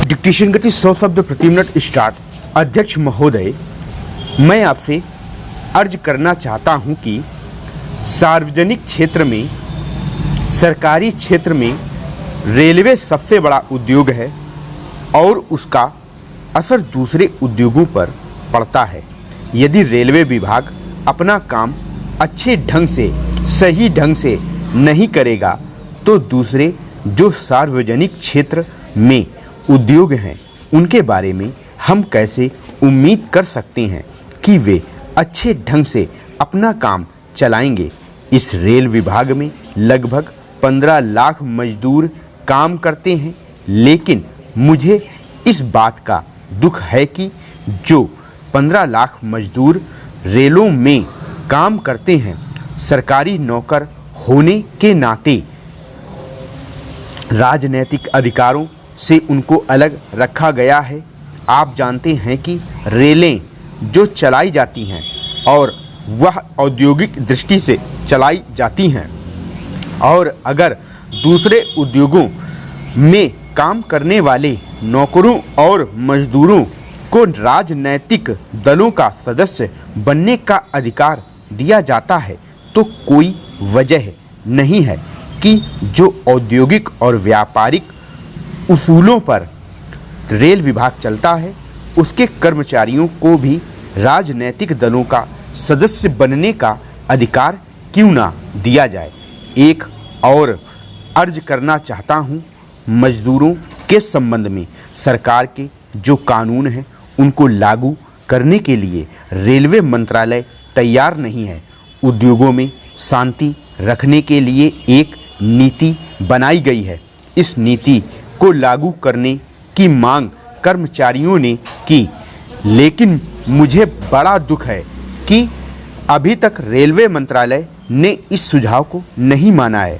Dictation गति 100 शब्द प्रति मिनट स्टार्ट। अध्यक्ष महोदय, मैं आपसे अर्ज करना चाहता हूं कि सार्वजनिक क्षेत्र में, सरकारी क्षेत्र में रेलवे सबसे बड़ा उद्योग है और उसका असर दूसरे उद्योगों पर पड़ता है। यदि रेलवे विभाग अपना काम अच्छे ढंग से, सही ढंग से नहीं करेगा तो दूसरे जो सार्वजनिक क्षेत्र में उद्योग हैं उनके बारे में हम कैसे उम्मीद कर सकते हैं कि वे अच्छे ढंग से अपना काम चलाएंगे। इस रेल विभाग में लगभग 15 लाख मजदूर काम करते हैं, लेकिन मुझे इस बात का दुख है कि जो 15 लाख मजदूर रेलों में काम करते हैं, सरकारी नौकर होने के नाते राजनीतिक अधिकारों से उनको अलग रखा गया है। आप जानते हैं कि रेलें जो चलाई जाती हैं और वह औद्योगिक दृष्टि से चलाई जाती हैं, और अगर दूसरे उद्योगों में काम करने वाले नौकरों और मजदूरों को राजनैतिक दलों का सदस्य बनने का अधिकार दिया जाता है तो कोई वजह नहीं है कि जो औद्योगिक और व्यापारिक उसूलों पर रेल विभाग चलता है उसके कर्मचारियों को भी राजनैतिक दलों का सदस्य बनने का अधिकार क्यों ना दिया जाए। एक और अर्ज करना चाहता हूं, मजदूरों के संबंध में सरकार के जो कानून हैं उनको लागू करने के लिए रेलवे मंत्रालय तैयार नहीं है। उद्योगों में शांति रखने के लिए एक नीति बनाई गई है। इस नीति को लागू करने की मांग कर्मचारियों ने की, लेकिन मुझे बड़ा दुख है कि अभी तक रेलवे मंत्रालय ने इस सुझाव को नहीं माना है।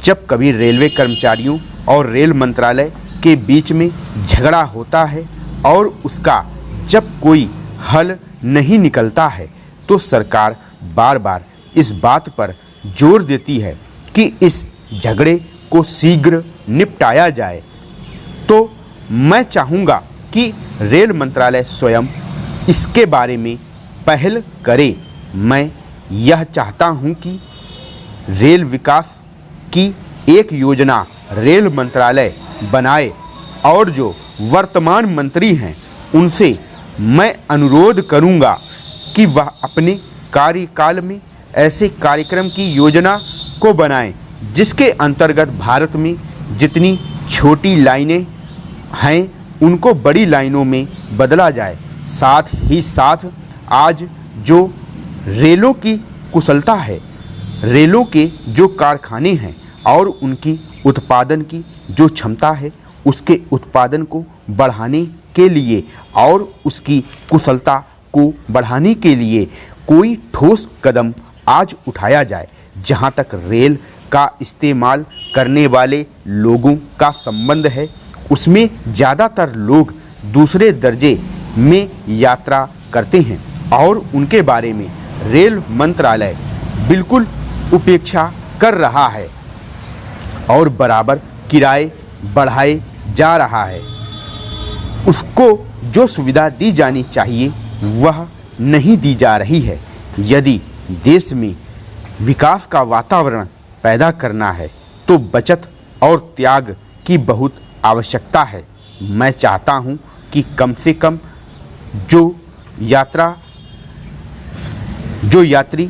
जब कभी रेलवे कर्मचारियों और रेल मंत्रालय के बीच में झगड़ा होता है और उसका जब कोई हल नहीं निकलता है तो सरकार बार बार इस बात पर जोर देती है कि इस झगड़े को शीघ्र निपटाया जाए। तो मैं चाहूँगा कि रेल मंत्रालय स्वयं इसके बारे में पहल करे। मैं यह चाहता हूँ कि रेल विकास की एक योजना रेल मंत्रालय बनाए और जो वर्तमान मंत्री हैं उनसे मैं अनुरोध करूँगा कि वह अपने कार्यकाल में ऐसे कार्यक्रम की योजना को बनाएं जिसके अंतर्गत भारत में जितनी छोटी लाइनें हैं उनको बड़ी लाइनों में बदला जाए। साथ ही साथ आज जो रेलों की कुशलता है, रेलों के जो कारखाने हैं और उनकी उत्पादन की जो क्षमता है, उसके उत्पादन को बढ़ाने के लिए और उसकी कुशलता को बढ़ाने के लिए कोई ठोस कदम आज उठाया जाए। जहां तक रेल का इस्तेमाल करने वाले लोगों का संबंध है, उसमें ज़्यादातर लोग दूसरे दर्जे में यात्रा करते हैं और उनके बारे में रेल मंत्रालय बिल्कुल उपेक्षा कर रहा है और बराबर किराए बढ़ाए जा रहा है। उसको जो सुविधा दी जानी चाहिए वह नहीं दी जा रही है। यदि देश में विकास का वातावरण पैदा करना है तो बचत और त्याग की बहुत आवश्यकता है। मैं चाहता हूं कि कम से कम जो यात्री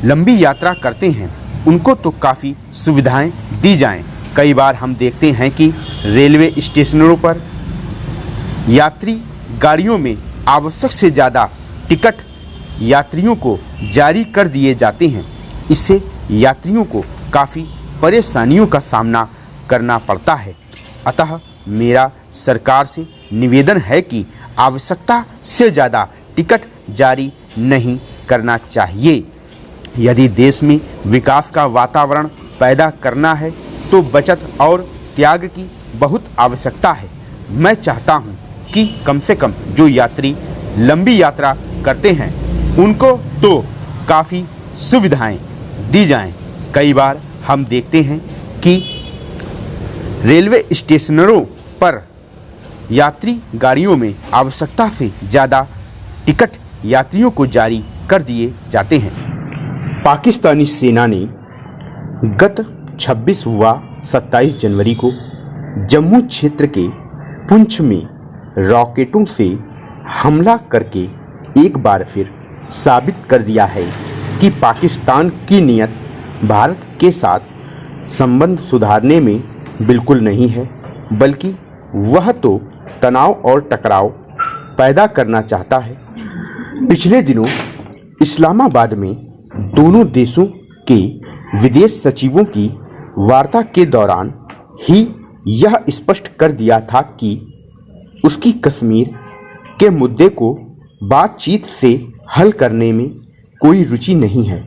लंबी यात्रा करते हैं उनको तो काफ़ी सुविधाएं दी जाएं। कई बार हम देखते हैं कि रेलवे स्टेशनों पर यात्री गाड़ियों में आवश्यक से ज़्यादा टिकट यात्रियों को जारी कर दिए जाते हैं। इससे यात्रियों को काफ़ी परेशानियों का सामना करना पड़ता है। अतः मेरा सरकार से निवेदन है कि आवश्यकता से ज़्यादा टिकट जारी नहीं करना चाहिए। यदि देश में विकास का वातावरण पैदा करना है तो बचत और त्याग की बहुत आवश्यकता है। मैं चाहता हूं कि कम से कम जो यात्री लंबी यात्रा करते हैं उनको तो काफ़ी सुविधाएं दी जाएं। कई बार हम देखते हैं कि रेलवे स्टेशनों पर यात्री गाड़ियों में आवश्यकता से ज़्यादा टिकट यात्रियों को जारी कर दिए जाते हैं। पाकिस्तानी सेना ने गत 26 व 27 जनवरी को जम्मू क्षेत्र के पुंछ में रॉकेटों से हमला करके एक बार फिर साबित कर दिया है कि पाकिस्तान की नीयत भारत के साथ संबंध सुधारने में बिल्कुल नहीं है, बल्कि वह तो तनाव और टकराव पैदा करना चाहता है। पिछले दिनों इस्लामाबाद में दोनों देशों के विदेश सचिवों की वार्ता के दौरान ही यह स्पष्ट कर दिया था कि उसकी कश्मीर के मुद्दे को बातचीत से हल करने में कोई रुचि नहीं है।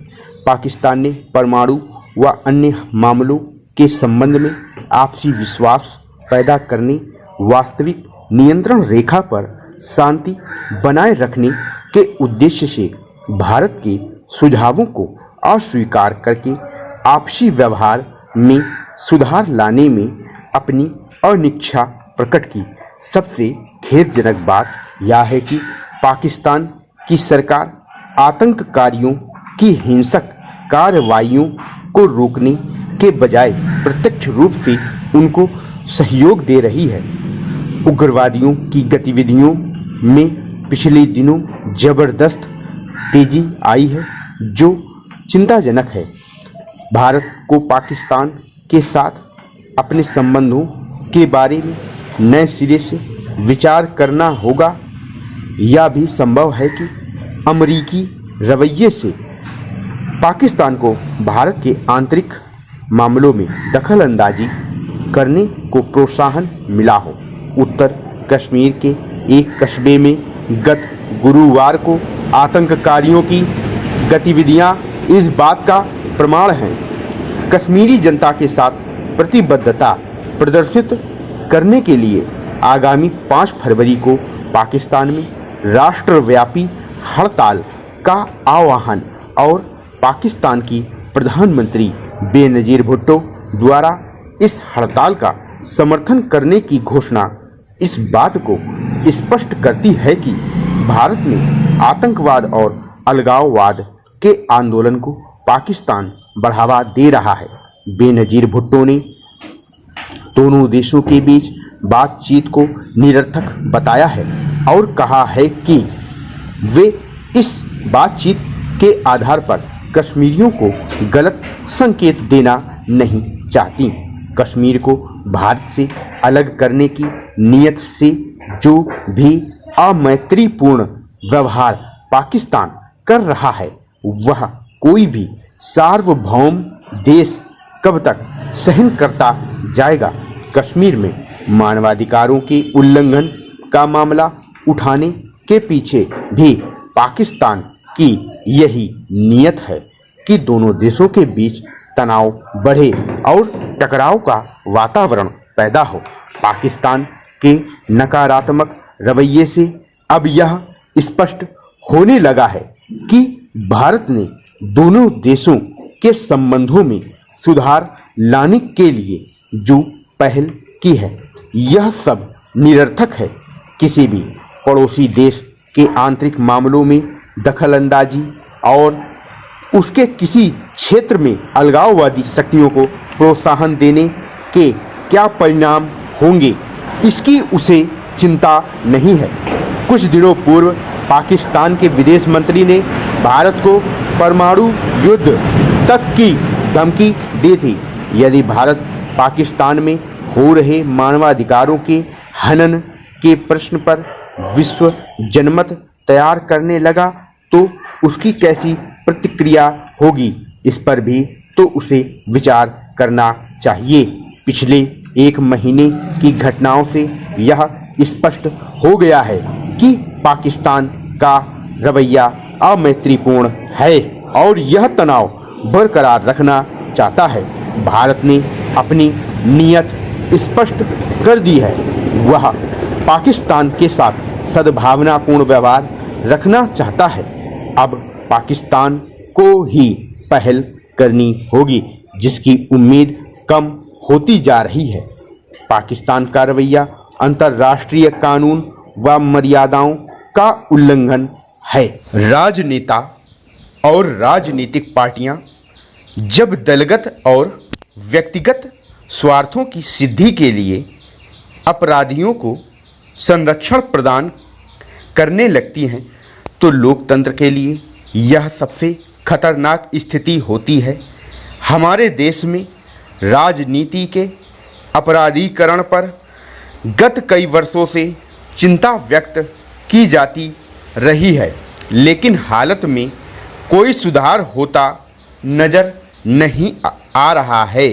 पाकिस्तान ने परमाणु व अन्य मामलों के संबंध में आपसी विश्वास पैदा करने, वास्तविक नियंत्रण रेखा पर शांति बनाए रखने के उद्देश्य से भारत के सुझावों को अस्वीकार करके आपसी व्यवहार में सुधार लाने में अपनी अनिच्छा प्रकट की। सबसे खेदजनक बात यह है कि पाकिस्तान की सरकार आतंककारियों की हिंसक कार्रवाइयों को रोकने के बजाय प्रत्यक्ष रूप से उनको सहयोग दे रही है। उग्रवादियों की गतिविधियों में पिछले दिनों जबरदस्त तेजी आई है, जो चिंताजनक है। भारत को पाकिस्तान के साथ अपने संबंधों के बारे में नए सिरे से विचार करना होगा। यह भी संभव है कि अमेरिकी रवैये से पाकिस्तान को भारत के आंतरिक मामलों में दखल अंदाजी करने को प्रोत्साहन मिला हो। उत्तर कश्मीर के एक कस्बे में गत गुरुवार को आतंककारियों की गतिविधियां इस बात का प्रमाण हैं। कश्मीरी जनता के साथ प्रतिबद्धता प्रदर्शित करने के लिए आगामी 5 फरवरी को पाकिस्तान में राष्ट्रव्यापी हड़ताल का आह्वान और पाकिस्तान की प्रधानमंत्री बेनजीर भुट्टो द्वारा इस हड़ताल का समर्थन करने की घोषणा इस बात को स्पष्ट करती है कि भारत ने आतंकवाद और अलगाववाद के आंदोलन को पाकिस्तान बढ़ावा दे रहा है। बेनजीर भुट्टो ने दोनों देशों के बीच बातचीत को निरर्थक बताया है और कहा है कि वे इस बातचीत के आधार पर कश्मीरियों को गलत संकेत देना नहीं चाहती। कश्मीर को भारत से अलग करने की नीयत से जो भी अमैत्रीपूर्ण व्यवहार पाकिस्तान कर रहा है, वह कोई भी सार्वभौम देश कब तक सहन करता जाएगा। कश्मीर में मानवाधिकारों के उल्लंघन का मामला उठाने के पीछे भी पाकिस्तान की यही नीयत है कि दोनों देशों के बीच तनाव बढ़े और टकराव का वातावरण पैदा हो। पाकिस्तान के नकारात्मक रवैये से अब यह स्पष्ट होने लगा है कि भारत ने दोनों देशों के संबंधों में सुधार लाने के लिए जो पहल की है, यह सब निरर्थक है। किसी भी पड़ोसी देश के आंतरिक मामलों में दखलंदाजी और उसके किसी क्षेत्र में अलगाववादी शक्तियों को प्रोत्साहन देने के क्या परिणाम होंगे, इसकी उसे चिंता नहीं है। कुछ दिनों पूर्व पाकिस्तान के विदेश मंत्री ने भारत को परमाणु युद्ध तक की धमकी दी थी। यदि भारत पाकिस्तान में हो रहे मानवाधिकारों के हनन के प्रश्न पर विश्व जनमत तैयार करने लगा तो उसकी कैसी प्रतिक्रिया होगी, इस पर भी तो उसे विचार करना चाहिए। पिछले 1 महीने की घटनाओं से यह स्पष्ट हो गया है कि पाकिस्तान का रवैया अमैत्रीपूर्ण है और यह तनाव बरकरार रखना चाहता है। भारत ने अपनी नीयत स्पष्ट कर दी है, वह पाकिस्तान के साथ सद्भावनापूर्ण व्यवहार रखना चाहता है। अब पाकिस्तान को ही पहल करनी होगी, जिसकी उम्मीद कम होती जा रही है। पाकिस्तान का रवैया अंतर्राष्ट्रीय कानून व मर्यादाओं का उल्लंघन है। राजनेता और राजनीतिक पार्टियां जब दलगत और व्यक्तिगत स्वार्थों की सिद्धि के लिए अपराधियों को संरक्षण प्रदान करने लगती हैं तो लोकतंत्र के लिए यह सबसे खतरनाक स्थिति होती है। हमारे देश में राजनीति के अपराधीकरण पर गत कई वर्षों से चिंता व्यक्त की जाती रही है, लेकिन हालत में कोई सुधार होता नज़र नहीं आ रहा है।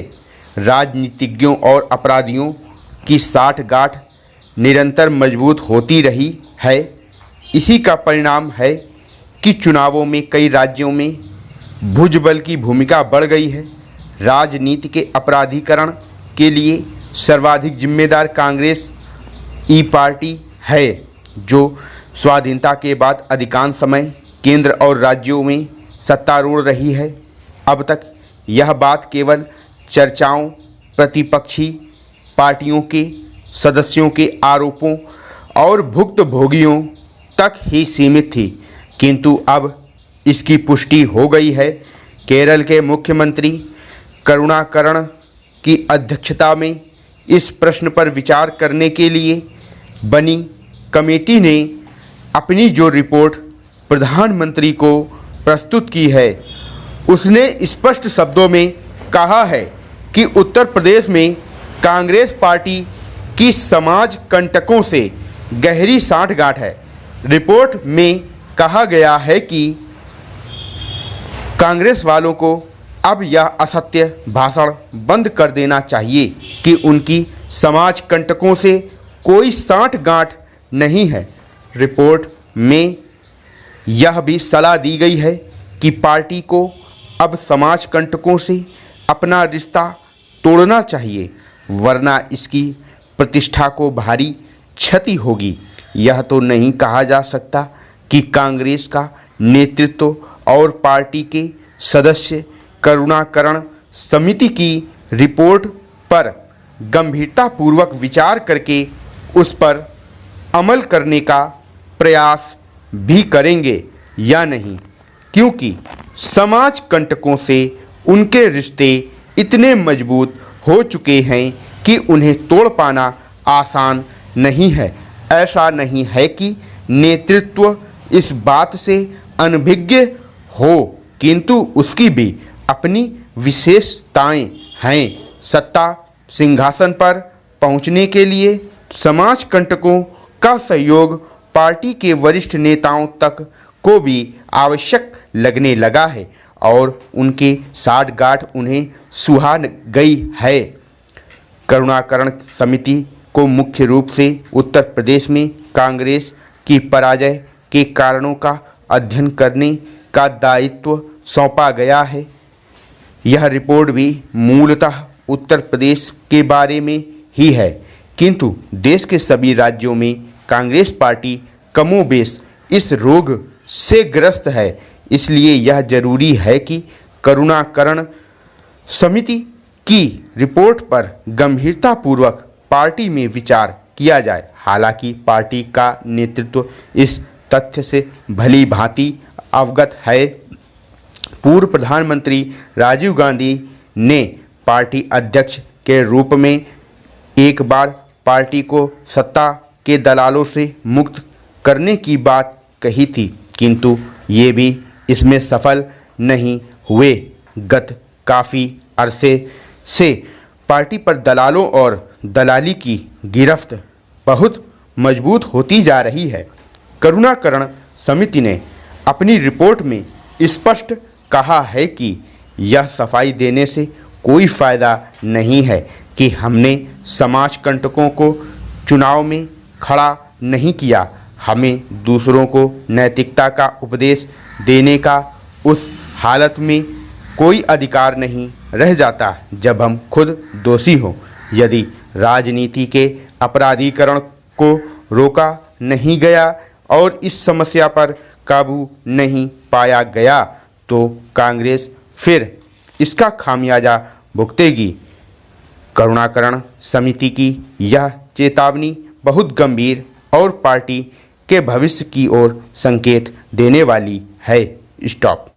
राजनीतिज्ञों और अपराधियों की साठगांठ निरंतर मजबूत होती रही है। इसी का परिणाम है कि चुनावों में कई राज्यों में भुजबल की भूमिका बढ़ गई है। राजनीति के अपराधीकरण के लिए सर्वाधिक जिम्मेदार कांग्रेस ई पार्टी है, जो स्वाधीनता के बाद अधिकांश समय केंद्र और राज्यों में सत्तारूढ़ रही है। अब तक यह बात केवल चर्चाओं, प्रतिपक्षी पार्टियों के सदस्यों के आरोपों और भुक्तभोगियों तक ही सीमित थी, किंतु अब इसकी पुष्टि हो गई है। केरल के मुख्यमंत्री करुणाकरण की अध्यक्षता में इस प्रश्न पर विचार करने के लिए बनी कमेटी ने अपनी जो रिपोर्ट प्रधानमंत्री को प्रस्तुत की है, उसने स्पष्ट शब्दों में कहा है कि उत्तर प्रदेश में कांग्रेस पार्टी की समाज कंटकों से गहरी साठगांठ है। रिपोर्ट में कहा गया है कि कांग्रेस वालों को अब यह असत्य भाषण बंद कर देना चाहिए कि उनकी समाज कंटकों से कोई साठगांठ नहीं है। रिपोर्ट में यह भी सलाह दी गई है कि पार्टी को अब समाज कंटकों से अपना रिश्ता तोड़ना चाहिए, वरना इसकी प्रतिष्ठा को भारी क्षति होगी। यह तो नहीं कहा जा सकता कि कांग्रेस का नेतृत्व और पार्टी के सदस्य करुणाकरण समिति की रिपोर्ट पर गंभीरतापूर्वक विचार करके उस पर अमल करने का प्रयास भी करेंगे या नहीं, क्योंकि समाज कंटकों से उनके रिश्ते इतने मजबूत हो चुके हैं कि उन्हें तोड़ पाना आसान नहीं है। ऐसा नहीं है कि नेतृत्व इस बात से अनभिज्ञ हो, किंतु उसकी भी अपनी विशेषताएं हैं। सत्ता सिंहासन पर पहुंचने के लिए समाज कंटकों का सहयोग पार्टी के वरिष्ठ नेताओं तक को भी आवश्यक लगने लगा है और उनके साठगांठ उन्हें सुहा गई है। करुणाकरण समिति को मुख्य रूप से उत्तर प्रदेश में कांग्रेस की पराजय के कारणों का अध्ययन करने का दायित्व सौंपा गया है। यह रिपोर्ट भी मूलतः उत्तर प्रदेश के बारे में ही है, किंतु देश के सभी राज्यों में कांग्रेस पार्टी कमोबेश इस रोग से ग्रस्त है। इसलिए यह जरूरी है कि करुणाकरण समिति की रिपोर्ट पर गंभीरतापूर्वक पार्टी में विचार किया जाए। हालांकि पार्टी का नेतृत्व इस तथ्य से भली भांति अवगत है। पूर्व प्रधानमंत्री राजीव गांधी ने पार्टी अध्यक्ष के रूप में एक बार पार्टी को सत्ता के दलालों से मुक्त करने की बात कही थी, किंतु ये भी इसमें सफल नहीं हुए। गत काफ़ी अरसे से पार्टी पर दलालों और दलाली की गिरफ्त बहुत मजबूत होती जा रही है। करुणाकरण समिति ने अपनी रिपोर्ट में स्पष्ट कहा है कि यह सफाई देने से कोई फ़ायदा नहीं है कि हमने समाज कंटकों को चुनाव में खड़ा नहीं किया। हमें दूसरों को नैतिकता का उपदेश देने का उस हालत में कोई अधिकार नहीं रह जाता जब हम खुद दोषी हों। यदि राजनीति के अपराधीकरण को रोका नहीं गया और इस समस्या पर काबू नहीं पाया गया तो कांग्रेस फिर इसका खामियाजा भुगतेगी। करुणाकरण समिति की यह चेतावनी बहुत गंभीर और पार्टी के भविष्य की ओर संकेत देने वाली है। स्टॉप।